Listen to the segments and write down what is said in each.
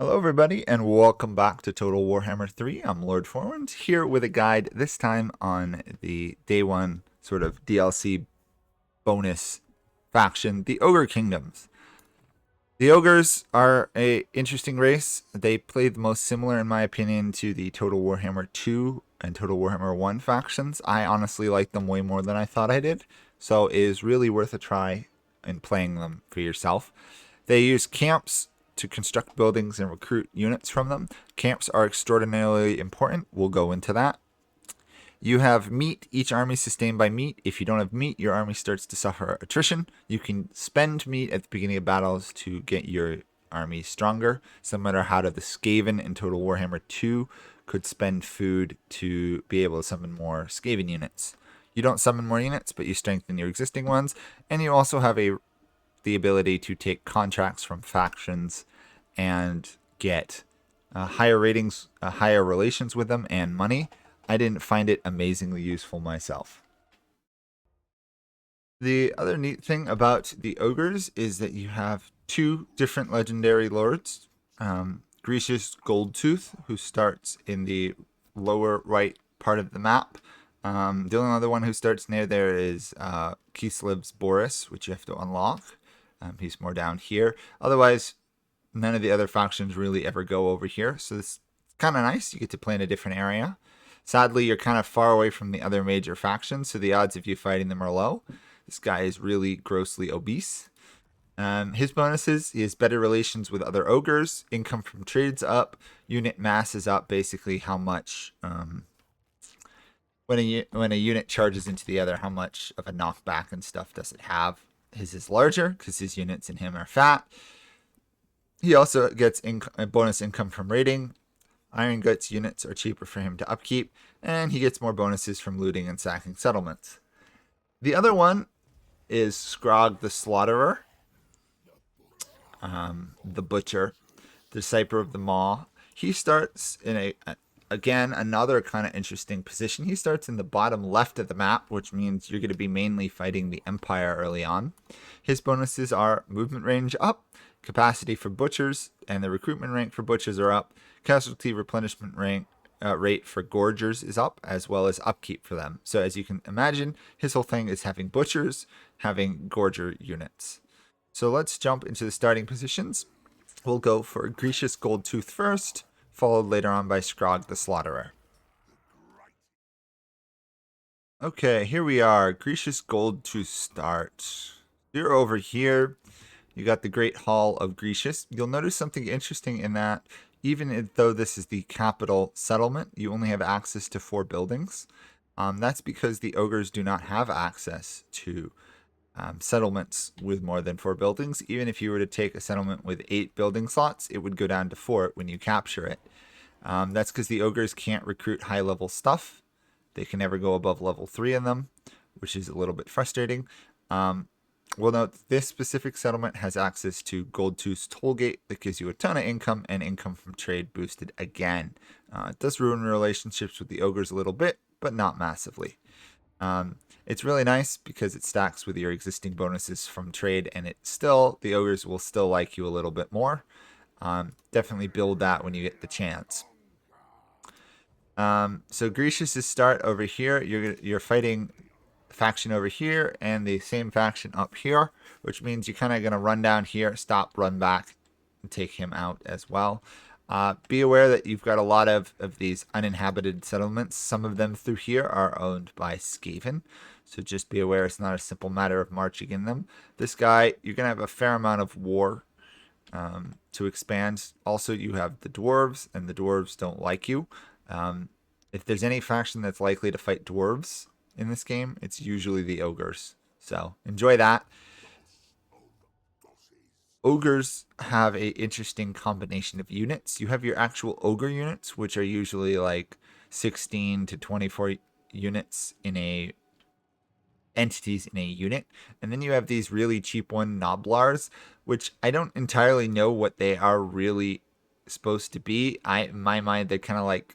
Hello everybody and welcome back to Total Warhammer 3. I'm Lord Forwind here with a guide this time on the day one sort of DLC bonus faction, the Ogre Kingdoms. The Ogres are a interesting race. They play the most similar in my opinion to the Total Warhammer 2 and Total Warhammer 1 factions. I honestly like them way more than I thought I did, so it is really worth a try in playing them for yourself. They use camps to construct buildings and recruit units from them. Camps are extraordinarily important. We'll go into that. You have meat. Each army is sustained by meat. If you don't have meat, your army starts to suffer attrition. You can spend meat at the beginning of battles to get your army stronger, similar how to the Skaven in Total Warhammer 2 could spend food to be able to summon more Skaven units. You don't summon more units, but you strengthen your existing ones, and you also have the ability to take contracts from factions and get higher ratings, higher relations with them, and money. I didn't find it amazingly useful myself. The other neat thing about the ogres is that you have two different legendary lords. Grecius Goldtooth, who starts in the lower right part of the map. The only other one who starts near there is Kislev's Boris, which you have to unlock. He's more down here. Otherwise, none of the other factions really ever go over here, so this is kind of nice. You get to play in a different area. Sadly, you're kind of far away from the other major factions, so the odds of you fighting them are low. This guy is really grossly obese. His bonuses, he has better relations with other ogres, income from trades up, unit mass is up, basically how much, when a unit charges into the other, how much of a knockback and stuff does it have. His is larger, because his units in him are fat. He also gets bonus income from raiding. Iron Guts units are cheaper for him to upkeep, and he gets more bonuses from looting and sacking settlements. The other one is Scrog the Slaughterer, the Butcher, Disciple of the Maw. He starts in again, another kind of interesting position. He starts in the bottom left of the map, which means you're going to be mainly fighting the Empire early on. His bonuses are movement range up, capacity for butchers, and the recruitment rank for butchers are up. Casualty replenishment rate for gorgers is up, as well as upkeep for them. So as you can imagine, his whole thing is having butchers, having gorger units. So let's jump into the starting positions. We'll go for Grecius Goldtooth first, followed later on by Scrog the Slaughterer. Okay, here we are. Grecius Goldtooth start. You're over here. You got the Great Hall of Grecius. You'll notice something interesting in that even though this is the capital settlement, you only have access to 4 buildings. That's because the ogres do not have access to settlements with more than 4 buildings. Even if you were to take a settlement with 8 building slots, it would go down to 4 when you capture it. That's because the ogres can't recruit high level stuff. They can never go above level 3 in them, which is a little bit frustrating. We'll note this specific settlement has access to Goldtooth's Tollgate that gives you a ton of income and income from trade boosted again. It does ruin relationships with the ogres a little bit, but not massively. It's really nice because it stacks with your existing bonuses from trade, and the ogres will still like you a little bit more. Definitely build that when you get the chance. So Grecius' start over here. You're fighting faction over here and the same faction up here, which means you're kind of going to run down here, stop, run back, and take him out as well. Be aware that you've got a lot of these uninhabited settlements. Some of them through here are owned by Skaven, so just be aware it's not a simple matter of marching in them. This guy, you're going to have a fair amount of war to expand. Also, you have the dwarves, and the dwarves don't like you. If there's any faction that's likely to fight dwarves in this game, it's usually the ogres. So enjoy that. Ogres have a interesting combination of units. You have your actual ogre units, which are usually like 16 to 24 units in entities in a unit. And then you have these really cheap one Noblars, which I don't entirely know what they are really supposed to be. In my mind, they're kind of like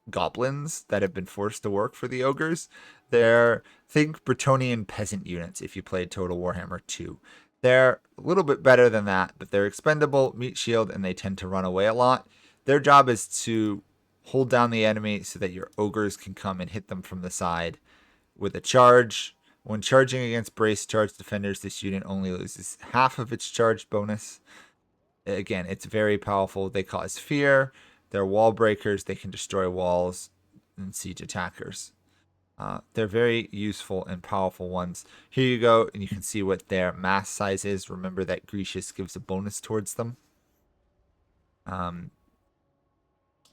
goblins that have been forced to work for the ogres. They're, think Bretonnian peasant units if you played Total Warhammer 2. They're a little bit better than that, but they're expendable, meat shield, and they tend to run away a lot. Their job is to hold down the enemy so that your ogres can come and hit them from the side with a charge. When charging against brace charge defenders, this unit only loses half of its charge bonus. Again, it's very powerful. They cause fear. They're wall breakers. They can destroy walls and siege attackers. They're very useful and powerful ones. Here you go, and you can see what their mass size is. Remember that Grecius gives a bonus towards them.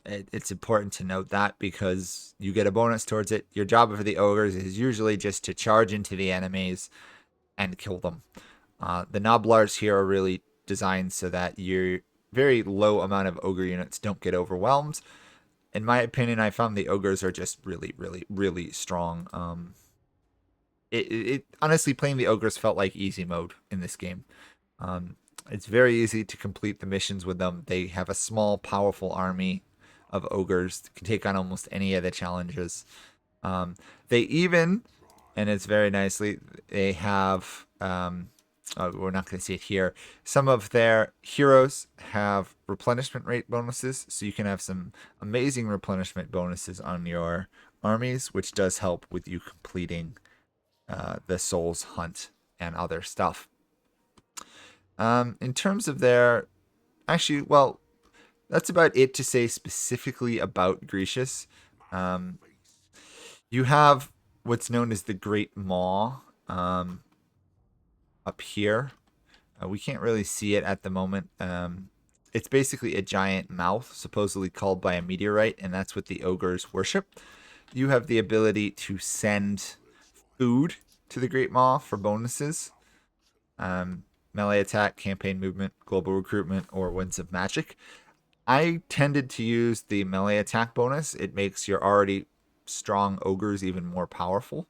It's important to note that because you get a bonus towards it. Your job for the ogres is usually just to charge into the enemies and kill them. The Noblars here are really designed so that your very low amount of ogre units don't get overwhelmed. In my opinion, I found the ogres are just really, really, really strong. It honestly, playing the ogres felt like easy mode in this game. It's very easy to complete the missions with them. They have a small, powerful army of ogres that can take on almost any of the challenges. They even, and it's very nicely, they have, we're not going to see it here, some of their heroes have replenishment rate bonuses, so you can have some amazing replenishment bonuses on your armies, which does help with you completing the Souls Hunt and other stuff. In terms of their, actually, well, that's about it to say specifically about Grecius. You have what's known as the Great Maw up here. We can't really see it at the moment. It's basically a giant mouth, supposedly called by a meteorite, and that's what the ogres worship. You have the ability to send food to the Great Maw for bonuses. Melee attack, campaign movement, global recruitment, or winds of magic. I tended to use the melee attack bonus. It makes your already strong ogres even more powerful,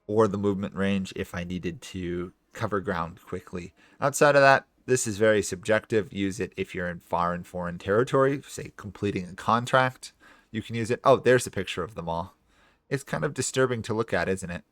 or the movement range if I needed to cover ground quickly. Outside of that, this is very subjective. Use it if you're in far and foreign territory, say completing a contract. You can use it. Oh, there's a picture of them all. It's kind of disturbing to look at, isn't it?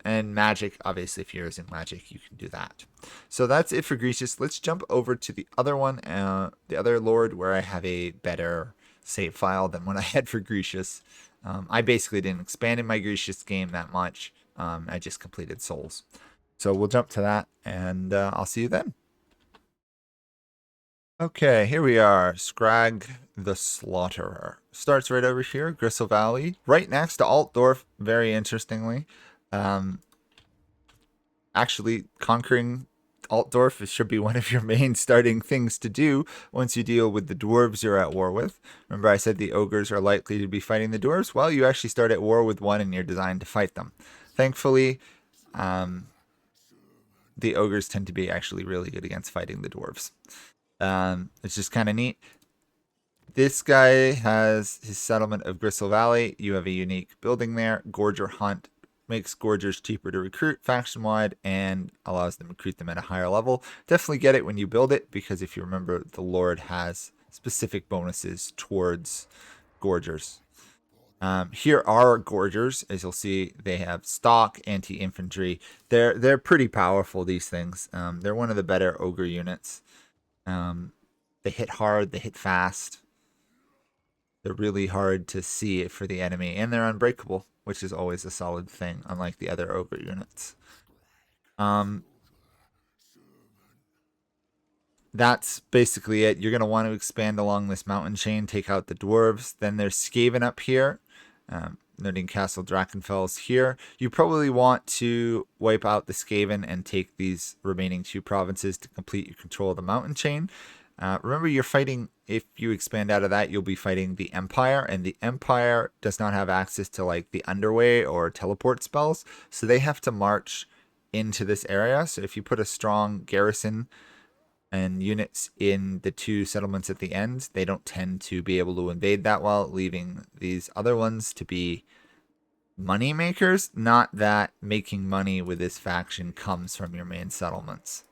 And magic, obviously, if you're using magic, you can do that. So that's it for Grecius. Let's jump over to the other one, the other lord, where I have a better save file than what I had for Grecius. I basically didn't expand in my Grecius game that much. I just completed Souls. So we'll jump to that, and I'll see you then. Okay, here we are. Scrag the Slaughterer. Starts right over here, Gristle Valley, right next to Altdorf, very interestingly. Actually, conquering Altdorf should be one of your main starting things to do once you deal with the dwarves you're at war with. Remember I said the ogres are likely to be fighting the dwarves? Well, you actually start at war with one and you're designed to fight them. Thankfully, the ogres tend to be actually really good against fighting the dwarves. It's just kind of neat. This guy has his settlement of Gristle Valley. You have a unique building there. Gorger Hunt makes Gorgers cheaper to recruit faction-wide and allows them to recruit them at a higher level. Definitely get it when you build it, because if you remember, the Lord has specific bonuses towards Gorgers. Here are Gorgers. As you'll see, they have stock, anti-infantry. They're pretty powerful, these things. They're one of the better ogre units. They hit hard, they hit fast. They're really hard to see for the enemy, and they're unbreakable, which is always a solid thing, unlike the other ogre units. That's basically it. You're going to want to expand along this mountain chain, take out the dwarves. Then there's Skaven up here, noting Castle Drachenfels here. You probably want to wipe out the Skaven and take these remaining 2 provinces to complete your control of the mountain chain. Remember, you're fighting, if you expand out of that, you'll be fighting the Empire, and the Empire does not have access to like the Underway or teleport spells, so they have to march into this area. So if you put a strong garrison and units in the 2 settlements at the end, they don't tend to be able to invade that well, leaving these other ones to be money makers. Not that making money with this faction comes from your main settlements.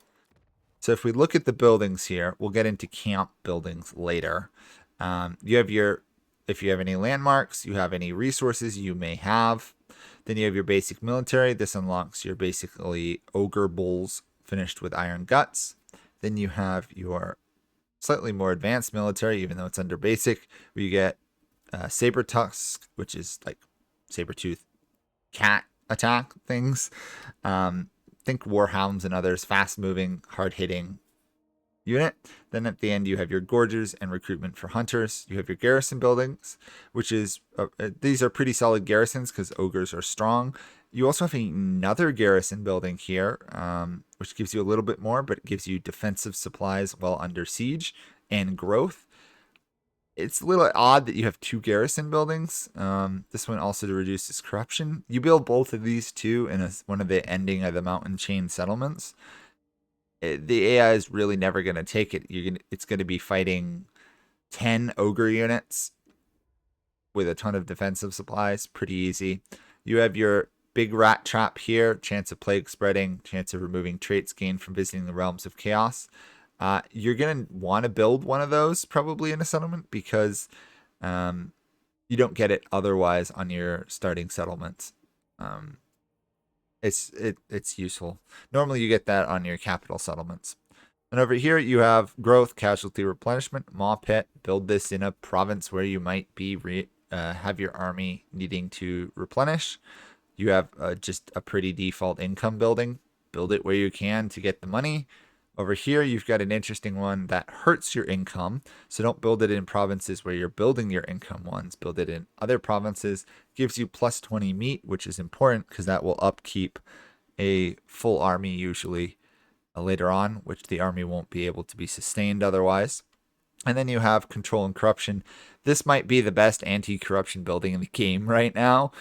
So if we look at the buildings here, we'll get into camp buildings later. You have if you have any landmarks, you have any resources you may have. Then you have your basic military. This unlocks your basically ogre bulls finished with iron guts. Then you have your slightly more advanced military, even though it's under basic, where you get saber tusk, which is like saber tooth cat attack things. Think warhounds and others, fast moving, hard hitting unit. Then at the end you have your gorgers and recruitment for hunters. You have your garrison buildings, which is these are pretty solid garrisons because ogres are strong. You also have another garrison building here, which gives you a little bit more, but it gives you defensive supplies while under siege and growth. It's a little odd that you have two garrison buildings. This one also reduces corruption. You build both of these two in one of the ending of the mountain chain settlements. The AI is really never going to take it. It's going to be fighting 10 ogre units with a ton of defensive supplies. Pretty easy. You have your big rat trap here. Chance of plague spreading. Chance of removing traits gained from visiting the realms of chaos. You're going to want to build one of those probably in a settlement because you don't get it otherwise on your starting settlements. It's useful. Normally you get that on your capital settlements. And over here you have growth, casualty replenishment, maw pit. Build this in a province where you might be have your army needing to replenish. You have just a pretty default income building. Build it where you can to get the money. Over here, you've got an interesting one that hurts your income. So don't build it in provinces where you're building your income ones. Build it in other provinces. Gives you plus 20 meat, which is important because that will upkeep a full army usually later on, which the army won't be able to be sustained otherwise. And then you have control and corruption. This might be the best anti-corruption building in the game right now.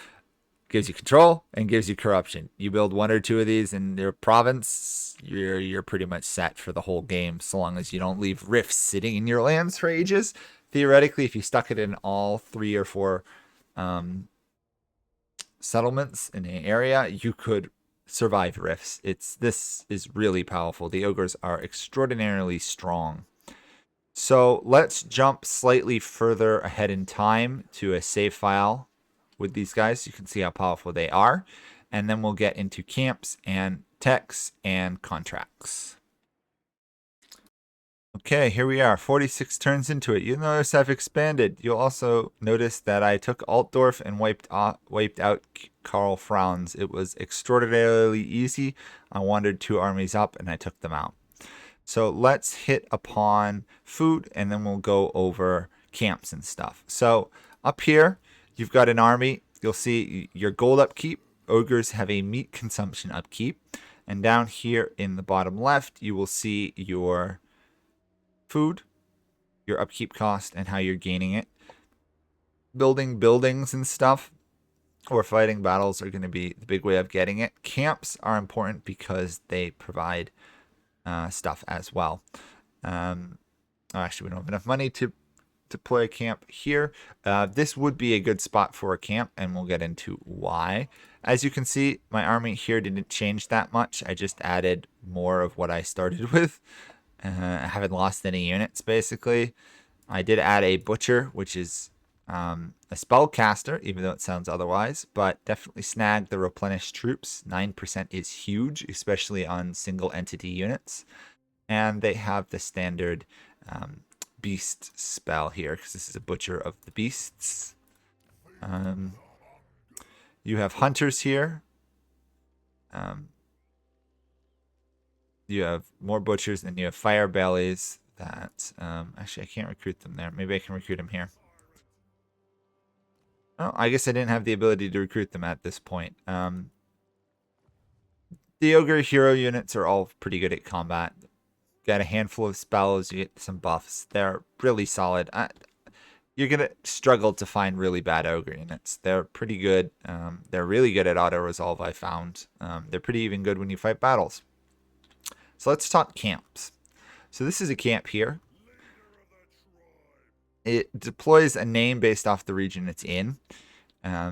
Gives you control and gives you corruption. You build one or two of these in your province, you're pretty much set for the whole game, so long as you don't leave rifts sitting in your lands for ages. Theoretically, if you stuck it in all 3 or 4 settlements in an area, you could survive rifts. This is really powerful. The ogres are extraordinarily strong. So let's jump slightly further ahead in time to a save file with these guys. You can see how powerful they are. And then we'll get into camps and techs and contracts. Okay, here we are, 46 turns into it. You'll notice I've expanded. You'll also notice that I took Altdorf and wiped out Karl Franz. It was extraordinarily easy. I wandered 2 armies up and I took them out. So let's hit upon food and then we'll go over camps and stuff. So up here, you've got an army. You'll see your gold upkeep. Ogres have a meat consumption upkeep. And down here in the bottom left, you will see your food, your upkeep cost, and how you're gaining it. Building buildings and stuff or fighting battles are going to be the big way of getting it. Camps are important because they provide stuff as well. Actually, we don't have enough money to deploy a camp here. This would be a good spot for a camp, and we'll get into why. As you can see, my army here didn't change that much. I just added more of what I started with. I haven't lost any units, basically. I did add a butcher, which is a spellcaster, even though it sounds otherwise, but definitely snag the replenished troops. 9% is huge, especially on single entity units. And they have the standard beast spell here because this is a butcher of the beasts. You have hunters here. You have more butchers and you have fire bellies that actually I can't recruit them there. Maybe I can recruit them here. Oh, I guess I didn't have the ability to recruit them at this point. The ogre hero units are all pretty good at combat. Got a handful of spells, you get some buffs. They're really solid. You're going to struggle to find really bad ogre units. They're pretty good. They're really good at auto-resolve, I found. They're pretty even good when you fight battles. So let's talk camps. So this is a camp here. It deploys a name based off the region it's in.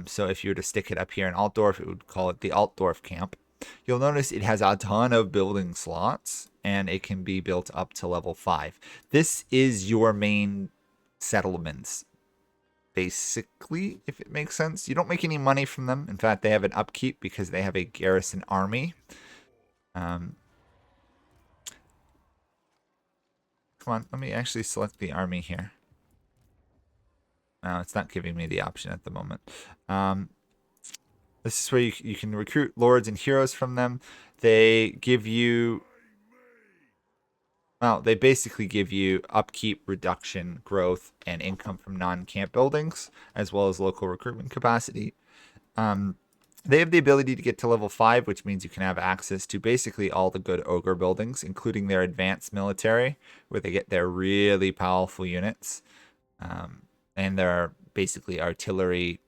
So if you were to stick it up here in Altdorf, it would call it the Altdorf camp. You'll notice it has a ton of building slots, and it can be built up to level 5. This is your main settlements. basically, if it makes sense. You don't make any money from them. In fact, they have an upkeep because they have a garrison army. Come on, let me actually select the army here. No, it's not giving me the option at the moment. This is where you can recruit lords and heroes from them. They give you... Well, they basically give you upkeep, reduction, growth, and income from non-camp buildings, as well as local recruitment capacity. They have the ability to get to level 5, which means you can have access to basically all the good ogre buildings, including their advanced military, where they get their really powerful units. And their basically artillery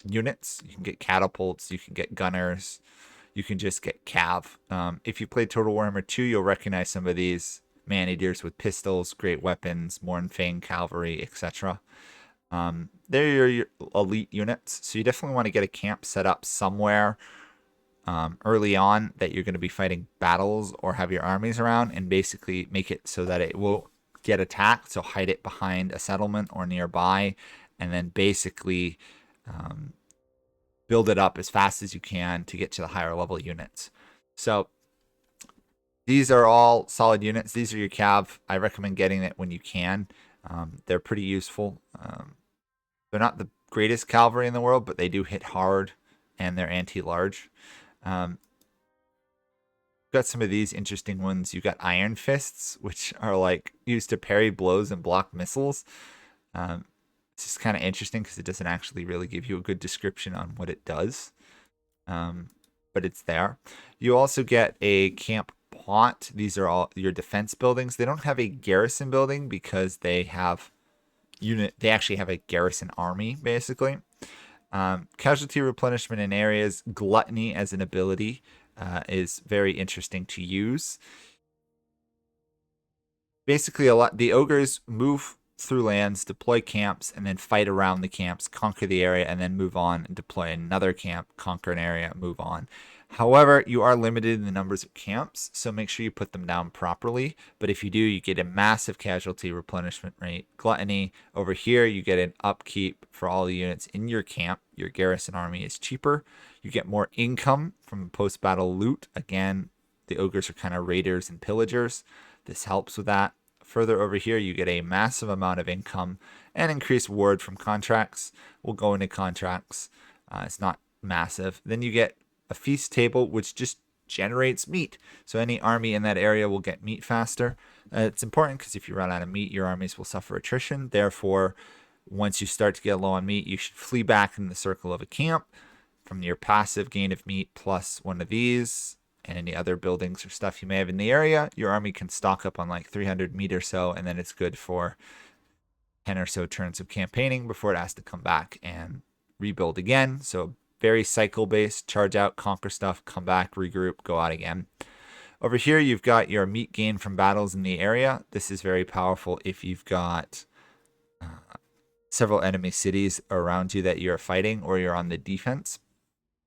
units. You can get catapults, you can get gunners, you can just get cav. If you play Total Warhammer 2, you'll recognize some of these man-eaters with pistols, great weapons, Mornfang cavalry, etc. They're your elite units, so you definitely want to get a camp set up somewhere early on that you're going to be fighting battles or have your armies around, and basically make it so that it will get attacked, so hide it behind a settlement or nearby, and then basically build it up as fast as you can to get to the higher level units. So these are all solid units. These are your cav. I recommend getting it when you can. They're pretty useful. They're not the greatest cavalry in the world, but they do hit hard, and they're anti-large. Got some of these interesting ones. You got Iron Fists, which are like used to parry blows and block missiles. It's just kind of interesting because it doesn't actually really give you a good description on what it does. But it's there. You also get a camp plot. These are all your defense buildings. They don't have a garrison building because they have they actually have a garrison army, basically. Casualty replenishment in areas. Gluttony as an ability is very interesting to use. Basically, the ogres move through lands, deploy camps, and then fight around the camps, conquer the area, and then move on and deploy another camp, conquer an area, move on. However, you are limited in the numbers of camps, so make sure you put them down properly. But if you do, you get a massive casualty replenishment rate. Gluttony. Over here, you get an upkeep for all the units in your camp. Your garrison army is cheaper. You get more income from post-battle loot. Again, the ogres are kind of raiders and pillagers. This helps with that. Further over here, you get a massive amount of income and increased ward from contracts. We'll go into contracts. It's not massive. Then you get a feast table, which just generates meat. So any army in that area will get meat faster. It's important because if you run out of meat, your armies will suffer attrition. Therefore, once you start to get low on meat, you should flee back in the circle of a camp. From your passive gain of meat plus one of these, and any other buildings or stuff you may have in the area, your army can stock up on like 300 meat or so, and then it's good for 10 or so turns of campaigning before it has to come back and rebuild again. So very cycle-based, charge out, conquer stuff, come back, regroup, go out again. Over here, you've got your meat gain from battles in the area. This is very powerful if you've got several enemy cities around you that you're fighting or you're on the defense.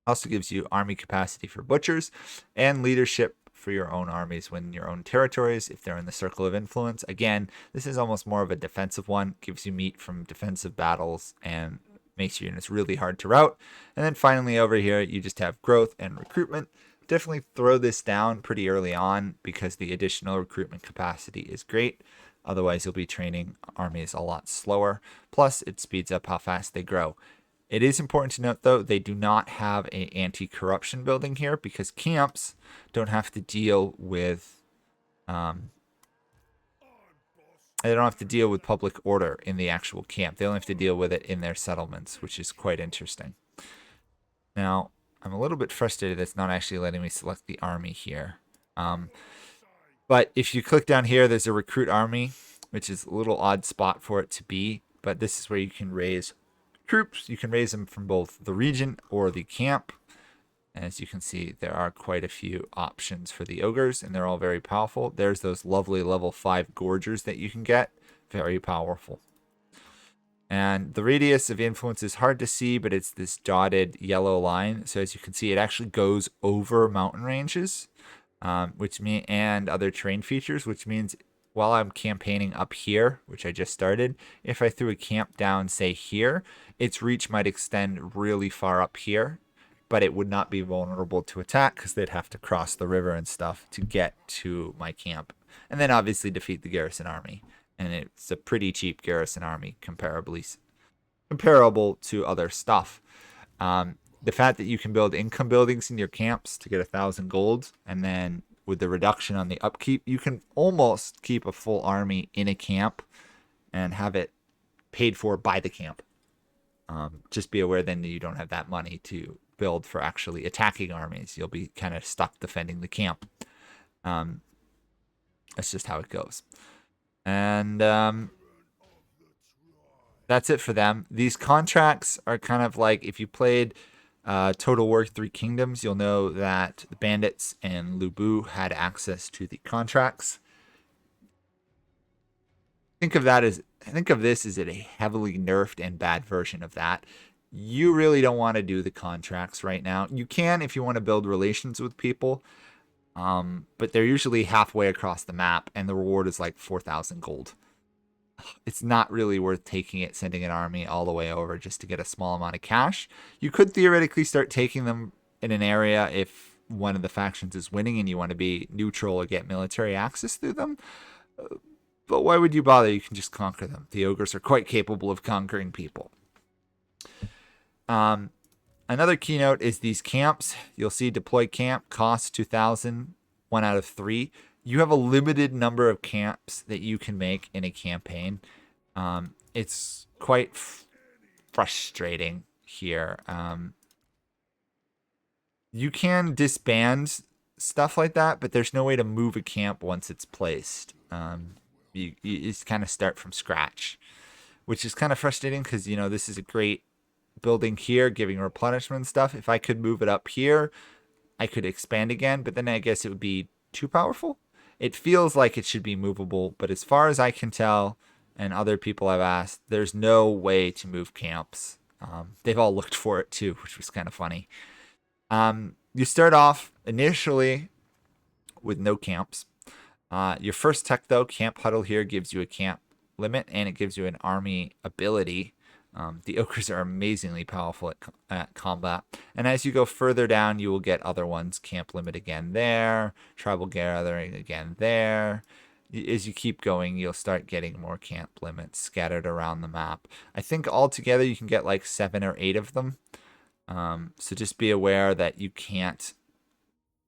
Also gives you army capacity for butchers and leadership for your own armies when your own territories, if they're in the circle of influence. Again, this is almost more of a defensive one. Gives you meat from defensive battles and makes your units really hard to rout. And then finally over here, you just have growth and recruitment. Definitely throw this down pretty early on because the additional recruitment capacity is great. Otherwise, you'll be training armies a lot slower. Plus, it speeds up how fast they grow. It is important to note, though, they do not have an anti-corruption building here because camps don't have to deal with they don't have to deal with public order in the actual camp. They only have to deal with it in their settlements, which is quite interesting. Now, I'm a little bit frustrated that's not actually letting me select the army here. But if you click down here, there's a recruit army, which is a little odd spot for it to be. But this is where you can raise troops. You can raise them from both the region or the camp. As you can see, there are quite a few options for the ogres, and they're all very powerful. There's those lovely level 5 gorgers that you can get. Very powerful. And the radius of influence is hard to see, but it's this dotted yellow line. So as you can see, it actually goes over mountain ranges, and other terrain features, which means while I'm campaigning up here, which I just started, if I threw a camp down, say here, its reach might extend really far up here, but it would not be vulnerable to attack because they'd have to cross the river and stuff to get to my camp. And then obviously defeat the garrison army. And it's a pretty cheap garrison army comparable to other stuff. The fact that you can build income buildings in your camps to get 1,000 gold, and then with the reduction on the upkeep, you can almost keep a full army in a camp and have it paid for by the camp. Just be aware then that you don't have that money to build for actually attacking armies. You'll be kind of stuck defending the camp. That's just how it goes. And that's it for them. These contracts are kind of like if you played Total War 3 Kingdoms, you'll know that the bandits and Lubu had access to the contracts. Think of this as a heavily nerfed and bad version of that. You really don't want to do the contracts right now. You can if you want to build relations with people, but they're usually halfway across the map, and the reward is like 4,000 gold. It's not really worth taking it, sending an army all the way over just to get a small amount of cash. You could theoretically start taking them in an area if one of the factions is winning and you want to be neutral or get military access through them. But why would you bother? You can just conquer them. The ogres are quite capable of conquering people. Another keynote is these camps. You'll see deploy camp costs 2,000, 1 out of 3. You have a limited number of camps that you can make in a campaign. It's quite frustrating here. You can disband stuff like that, but there's no way to move a camp once it's placed. You just kind of start from scratch, which is kind of frustrating because, you know, this is a great building here, giving replenishment stuff. If I could move it up here, I could expand again, but then I guess it would be too powerful. It feels like it should be movable, but as far as I can tell, and other people I've asked, there's no way to move camps. They've all looked for it too, which was kind of funny. You start off initially with no camps. Your first tech, though, Camp Huddle here, gives you a camp limit, and it gives you an army ability. The ogres are amazingly powerful at combat. And as you go further down, you will get other ones. Camp limit again there. Tribal gathering again there. As you keep going, you'll start getting more camp limits scattered around the map. I think altogether you can get like 7 or 8 of them. So just be aware that you can't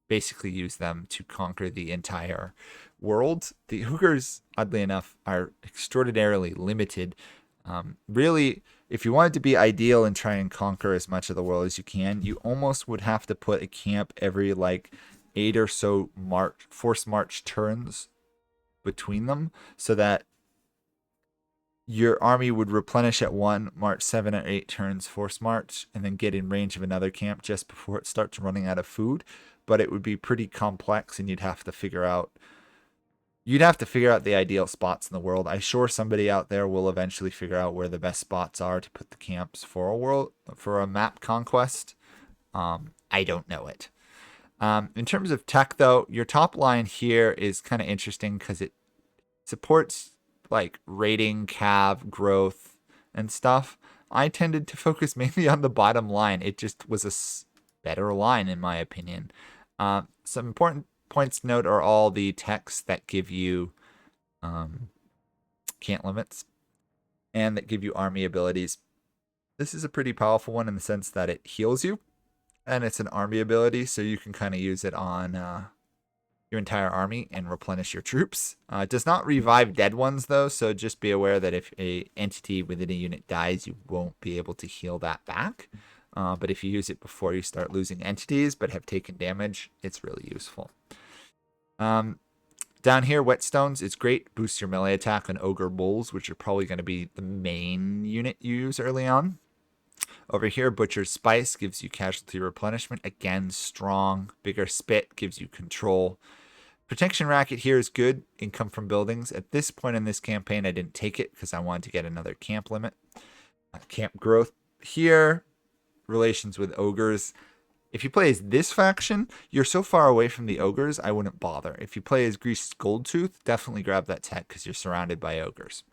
basically use them to conquer the entire world. The ogres, oddly enough, are extraordinarily limited. Really, if you wanted to be ideal and try and conquer as much of the world as you can, you almost would have to put a camp every like 8 or so force march turns between them, so that your army would replenish at 1, march 7 or 8 turns, force march, and then get in range of another camp just before it starts running out of food. But it would be pretty complex, and you'd have to figure out the ideal spots in the world. I'm sure somebody out there will eventually figure out where the best spots are to put the camps for a map conquest. I don't know it. In terms of tech, though, your top line here is kind of interesting because it supports like rating, cav, growth, and stuff. I tended to focus mainly on the bottom line. It just was a better line, in my opinion. Some important points to note are all the techs that give you camp limits and that give you army abilities. This is a pretty powerful one in the sense that it heals you, and it's an army ability, so you can kind of use it on your entire army and replenish your troops. It does not revive dead ones, though, so just be aware that if a entity within a unit dies, you won't be able to heal that back. But if you use it before you start losing entities but have taken damage, it's really useful. Down here, Whetstones is great. Boosts your melee attack on Ogre Bulls, which are probably going to be the main unit you use early on. Over here, Butcher's Spice gives you casualty replenishment. Again, strong. Bigger Spit gives you control. Protection Racket here is good. Income from buildings. At this point in this campaign, I didn't take it because I wanted to get another camp limit. Camp growth here. Relations with ogres. If you play as this faction, you're so far away from the ogres, I wouldn't bother. If you play as Grease's Goldtooth, definitely grab that tech because you're surrounded by ogres.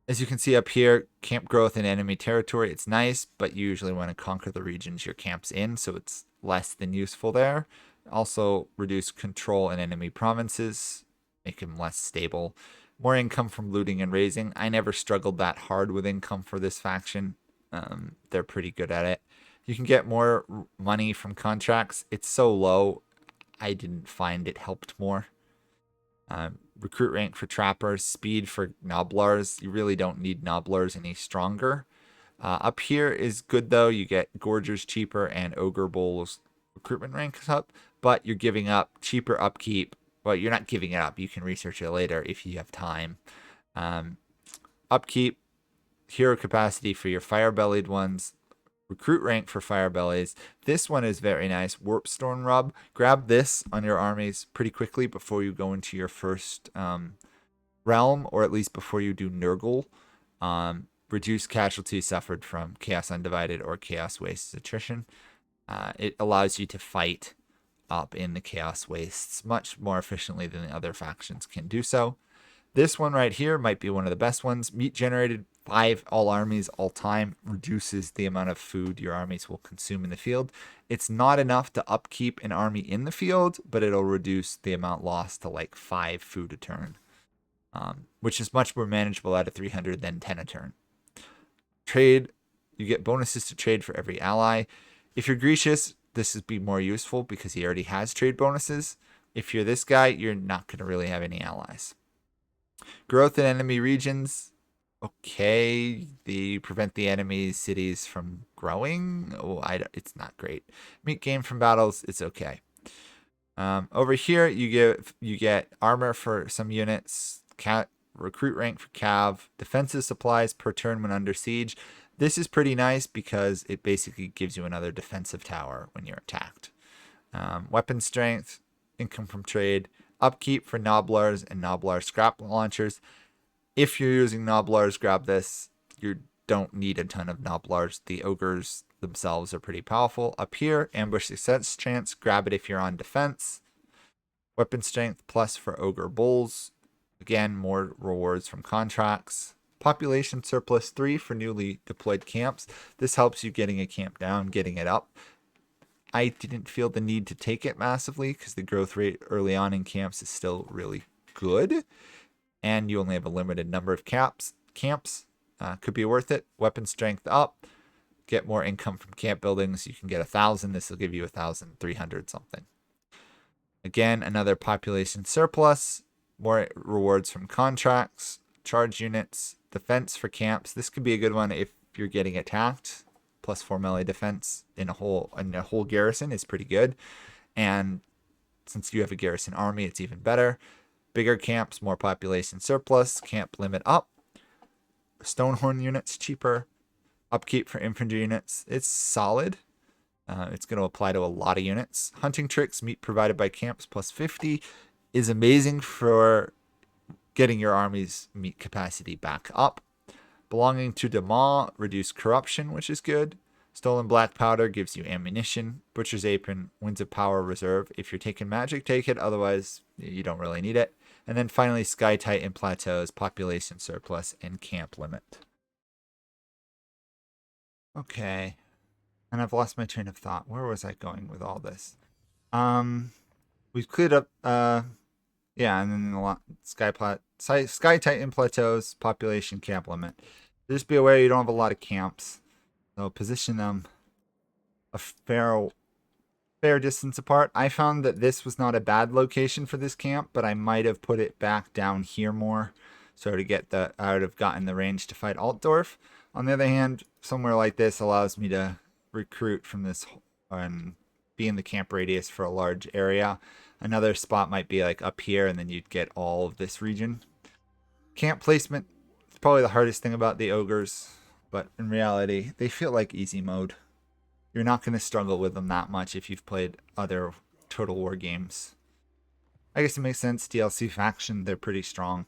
As you can see up here, camp growth in enemy territory, it's nice, but you usually want to conquer the regions your camp's in, so it's less than useful there. Also, reduce control in enemy provinces, make them less stable. More income from looting and raising. I never struggled that hard with income for this faction. They're pretty good at it. You can get more money from contracts. It's so low, I didn't find it helped more. Recruit rank for trappers, speed for nobblers. You really don't need nobblers any stronger. Up here is good though. You get gorgers cheaper and ogre bulls recruitment ranks up, but you're giving up cheaper upkeep. Well, you're not giving it up. You can research it later if you have time. Upkeep, hero capacity for your fire-bellied ones, recruit rank for fire bellies. This one is very nice. Warp Storm Rub. Grab this on your armies pretty quickly before you go into your first realm, or at least before you do Nurgle. Reduce casualties suffered from Chaos Undivided or Chaos Wastes attrition. It allows you to fight up in the Chaos Wastes much more efficiently than the other factions can do so. This one right here might be one of the best ones. Meat generated 5 all armies all time, reduces the amount of food your armies will consume in the field. It's not enough to upkeep an army in the field, but it'll reduce the amount lost to like 5 food a turn, which is much more manageable at a 300 than 10 a turn. Trade, you get bonuses to trade for every ally. If you're Grecius, this would be more useful because he already has trade bonuses. If you're this guy, you're not going to really have any allies. Growth in enemy regions. Okay, they prevent the enemy cities from growing. Oh, it's not great. Meat gain from battles. It's okay. Over here, you get armor for some units. Recruit rank for cav. Defensive supplies per turn when under siege. This is pretty nice because it basically gives you another defensive tower when you're attacked. Weapon strength, income from trade, upkeep for nobblers and nobbler scrap launchers. If you're using nobblers, grab this. You don't need a ton of nobblers. The ogres themselves are pretty powerful. Up here, ambush success chance. Grab it if you're on defense. Weapon strength plus for ogre bulls. Again, more rewards from contracts. Population surplus 3 for newly deployed camps. This helps you getting a camp down, getting it up. I didn't feel the need to take it massively because the growth rate early on in camps is still really good. And you only have a limited number of camps. Could be worth it. Weapon strength up. Get more income from camp buildings. You can get 1,000. This will give you 1,300 something. Again, another population surplus. More rewards from contracts. Charge units. Defense for camps. This could be a good one if you're getting attacked. Plus 4 melee defense in a whole garrison is pretty good. And since you have a garrison army, it's even better. Bigger camps, more population surplus, camp limit up. Stonehorn units cheaper. Upkeep for infantry units. It's solid. It's going to apply to a lot of units. Hunting tricks, meat provided by camps plus 50 is amazing for getting your army's meat capacity back up. Belonging to Demaw, reduce corruption, which is good. Stolen black powder gives you ammunition. Butcher's apron, winds of power reserve. If you're taking magic, take it. Otherwise, you don't really need it. And then finally, Sky Titan plateaus, population surplus, and camp limit. Okay. And I've lost my train of thought. Where was I going with all this? We've cleared up, yeah, and then the Sky Titan plateaus, population, camp limit. Just be aware you don't have a lot of camps. So position them a fair distance apart. I found that this was not a bad location for this camp, but I might have put it back down here more. So to get I would have gotten the range to fight Altdorf. On the other hand, somewhere like this allows me to recruit from this and be in the camp radius for a large area. Another spot might be like up here, and then you'd get all of this region. Camp placement is probably the hardest thing about the ogres, but in reality, they feel like easy mode. You're not going to struggle with them that much if you've played other Total War games. I guess it makes sense. DLC faction, they're pretty strong.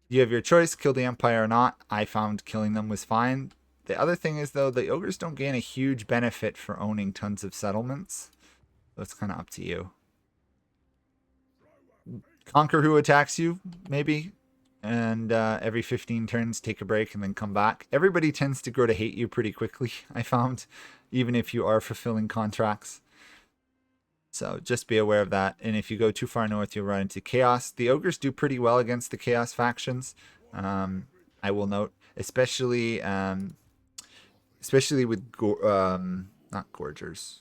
You have your choice, kill the Empire or not. I found killing them was fine. The other thing is, though, the ogres don't gain a huge benefit for owning tons of settlements. So it's kind of up to you. Conquer who attacks you, maybe. And every 15 turns, take a break and then come back. Everybody tends to grow to hate you pretty quickly, I found, even if you are fulfilling contracts. So just be aware of that. And if you go too far north, you'll run into chaos. The ogres do pretty well against the chaos factions. I will note, especially with not gorgers.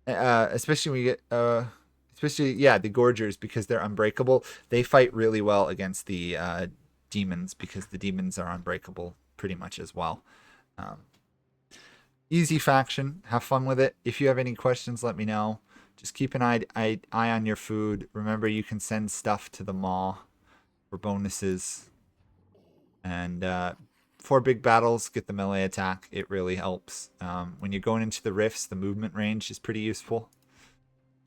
Especially when you get the gorgers, because they're unbreakable. They fight really well against the demons, because the demons are unbreakable pretty much as well. Easy faction. Have fun with it. If you have any questions, let me know. Just keep an eye on your food. Remember, you can send stuff to the maw for bonuses. And for big battles, get the melee attack. It really helps. When you're going into the rifts, the movement range is pretty useful.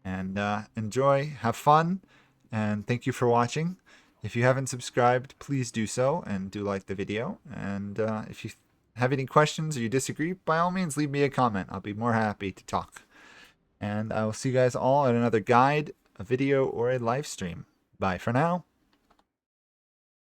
And enjoy. Have fun. And thank you for watching. If you haven't subscribed, please do so. And do like the video. And if you have any questions or you disagree, by all means, leave me a comment. I'll be more happy to talk. And I will see you guys all at another guide, a video, or a live stream. Bye for now.